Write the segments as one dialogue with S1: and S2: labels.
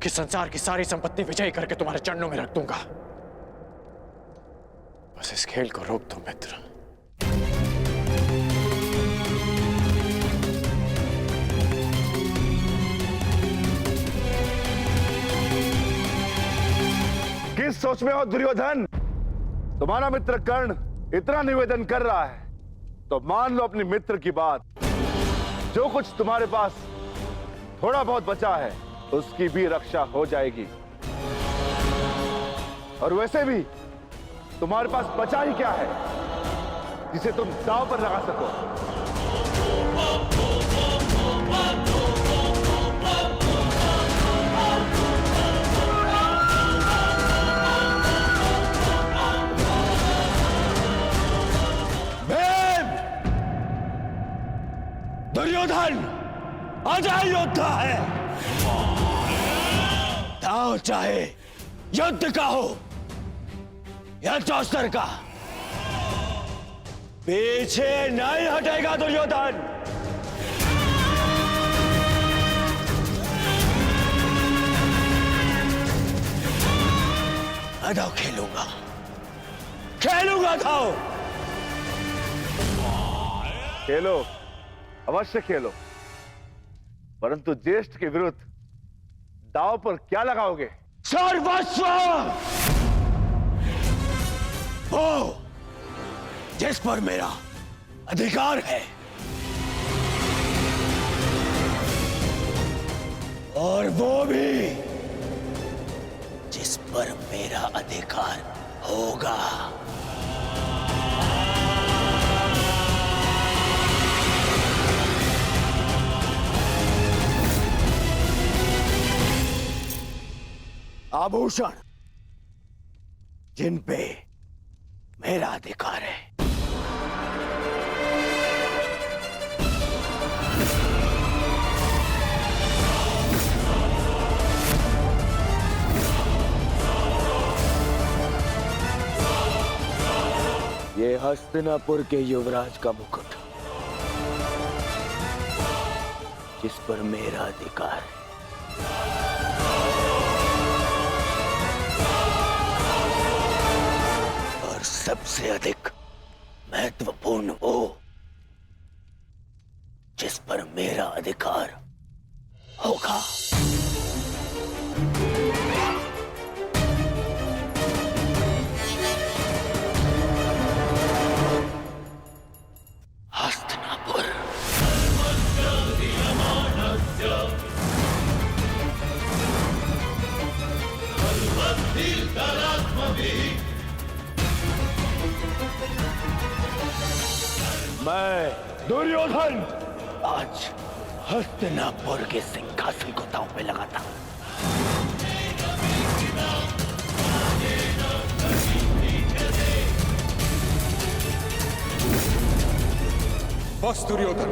S1: कि संसार की सारी संपत्ति विजयी करके तुम्हारे चरणों में रख दूंगा। बस इस खेल को रोक दो मित्र।
S2: किस सोच में हो दुर्योधन? तुम्हारा मित्र कर्ण इतना निवेदन कर रहा है तो मान लो अपने मित्र की बात। जो कुछ तुम्हारे पास थोड़ा बहुत बचा है उसकी भी रक्षा हो जाएगी। और वैसे भी तुम्हारे पास बचा ही क्या है जिसे तुम दांव पर लगा सको?
S3: दुर्योधन अजय योद्धा है। दांव चाहे युद्ध का हो या चौस्तर का, पीछे नहीं हटेगा दुर्योधन। मैं दांव खेलूंगा, खेलूंगा दांव।
S2: खेलो, अवश्य खेलो, परंतु ज्येष्ठ के विरुद्ध दांव पर क्या लगाओगे?
S3: सर्वस्व। वो जिस पर मेरा अधिकार है और वो भी जिस पर मेरा अधिकार होगा। आभूषण जिन पे मेरा अधिकार है। ये हस्तिनापुर के युवराज का मुकुट जिस पर मेरा अधिकार है। सबसे अधिक महत्वपूर्ण वो जिस पर मेरा अधिकार होगा। हस्तिनापुर। मैं दुर्योधन आज हस्तिनापुर के सिंहासन को दांव पे लगाता हूं।
S1: बस दुर्योधन,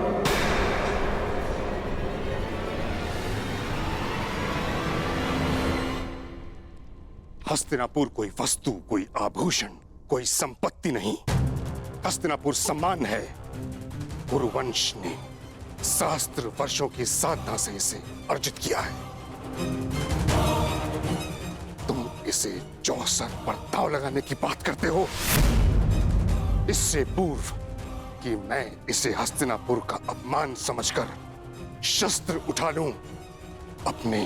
S4: हस्तिनापुर कोई वस्तु, कोई आभूषण, कोई संपत्ति नहीं। हस्तिनापुर सम्मान है। कुरुवंश ने सहस्त्र वर्षों की साधना से इसे अर्जित किया है। तुम इसे चौसर पर दांव लगाने की बात करते हो। इससे पूर्व कि मैं इसे हस्तिनापुर का अपमान समझकर शस्त्र उठा लूं, अपने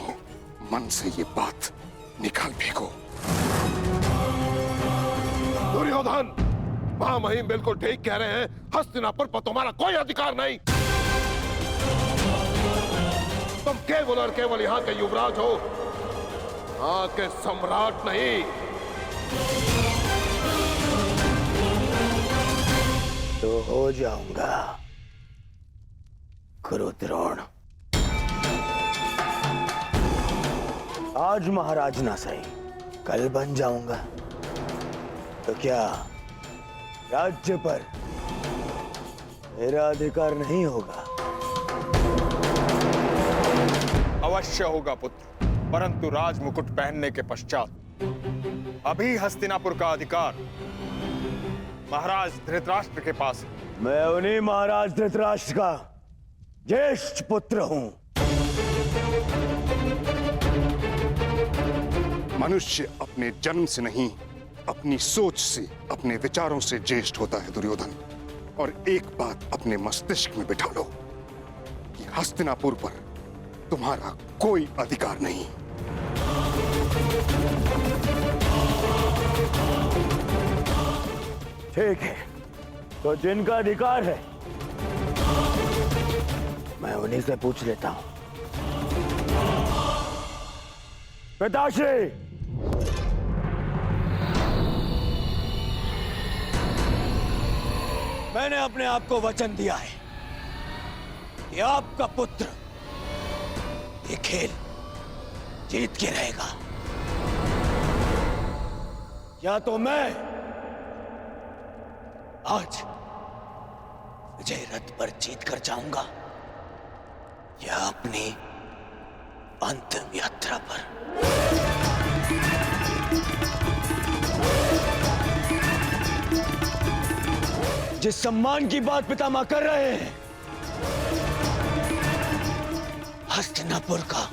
S4: मन से ये बात निकाल फेंको।
S5: दुर्योधन, महामहिम बिल्कुल ठीक कह रहे हैं। हस्तिनापुर पर तुम्हारा कोई अधिकार नहीं। तुम केवल और केवल यहाँ के युवराज हो, यहाँ के सम्राट नहीं।
S3: तो हो जाऊंगा कुरुद्रोण। आज महाराज ना सही, कल बन जाऊंगा। तो क्या राज्य पर मेरा अधिकार नहीं होगा?
S1: अवश्य होगा पुत्र, परंतु राज मुकुट पहनने के पश्चात अभी हस्तिनापुर का अधिकार महाराज धृतराष्ट्र के पास है।
S3: मैं उन्हीं महाराज धृतराष्ट्र का ज्येष्ठ पुत्र हूं।
S4: मनुष्य अपने जन्म से नहीं, अपनी सोच से, अपने विचारों से ज्येष्ठ होता है दुर्योधन। और एक बात अपने मस्तिष्क में बिठा लो कि हस्तिनापुर पर तुम्हारा कोई अधिकार नहीं।
S3: ठीक है, तो जिनका अधिकार है मैं उन्हीं से पूछ लेता हूं। पिताश्री, मैंने अपने आप को वचन दिया है कि आपका पुत्र ये खेल जीत के रहेगा। या तो मैं आज विजय रथ पर जीत कर जाऊंगा या अपनी अंतिम यात्रा पर। जिस सम्मान की बात पितामह कर रहे हैं, हस्तिनापुर का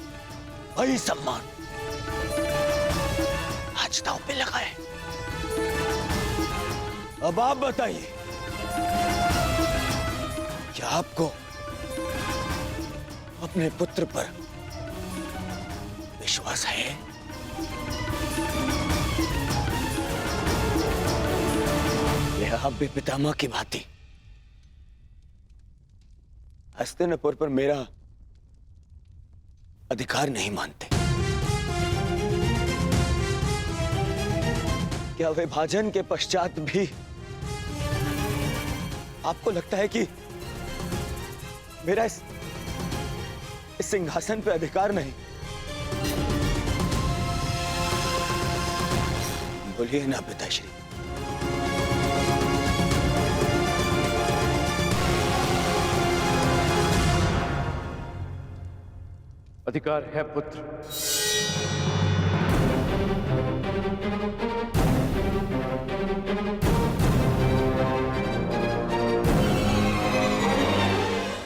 S3: वही सम्मान आज दांव पे लगा है। अब आप बताइए, क्या आपको अपने पुत्र पर विश्वास है? या आप भी पितामह की भांति हस्तिनापुर पर मेरा अधिकार नहीं मानते? क्या विभाजन के पश्चात भी आपको लगता है कि मेरा इस सिंहासन पे अधिकार नहीं? बोलिए ना पिताश्री।
S2: अधिकार है पुत्र।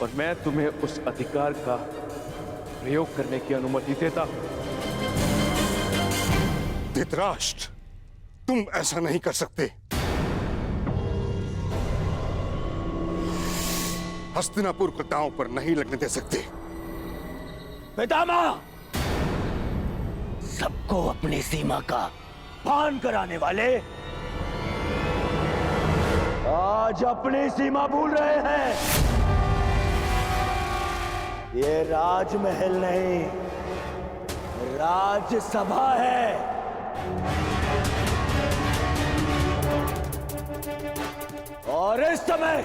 S2: और मैं तुम्हें उस अधिकार का प्रयोग करने की अनुमति देता हूं।
S4: धृतराष्ट्र, तुम ऐसा नहीं कर सकते। हस्तिनापुर को दांव पर नहीं लगने दे सकते।
S3: पितामह, सबको अपनी सीमा का भान कराने वाले आज अपनी सीमा भूल रहे हैं। ये राजमहल नहीं, राजसभा है। और इस समय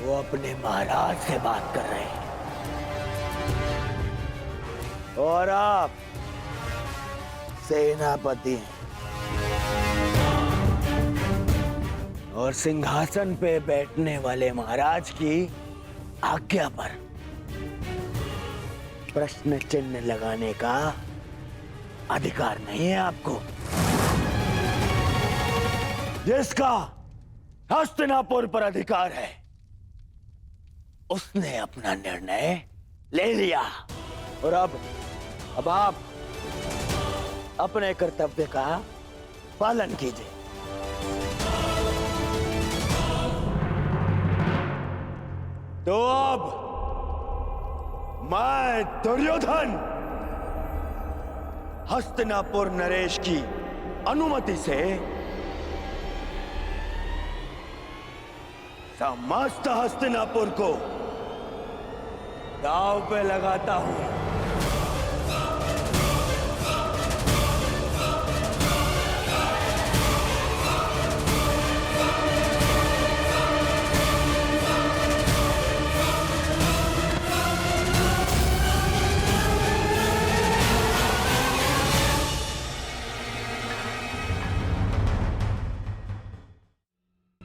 S3: वो अपने महाराज से बात कर रहे हैं और आप सेनापति हैं और सिंहासन पे बैठने वाले महाराज की आज्ञा पर प्रश्न चिन्ह लगाने का अधिकार नहीं है आपको। जिसका हस्तिनापुर पर अधिकार है उसने अपना निर्णय ले लिया और अब आप अपने कर्तव्य का पालन कीजिए। तो अब मैं दुर्योधन हस्तिनापुर नरेश की अनुमति से समस्त हस्तिनापुर को दांव पे लगाता हूं।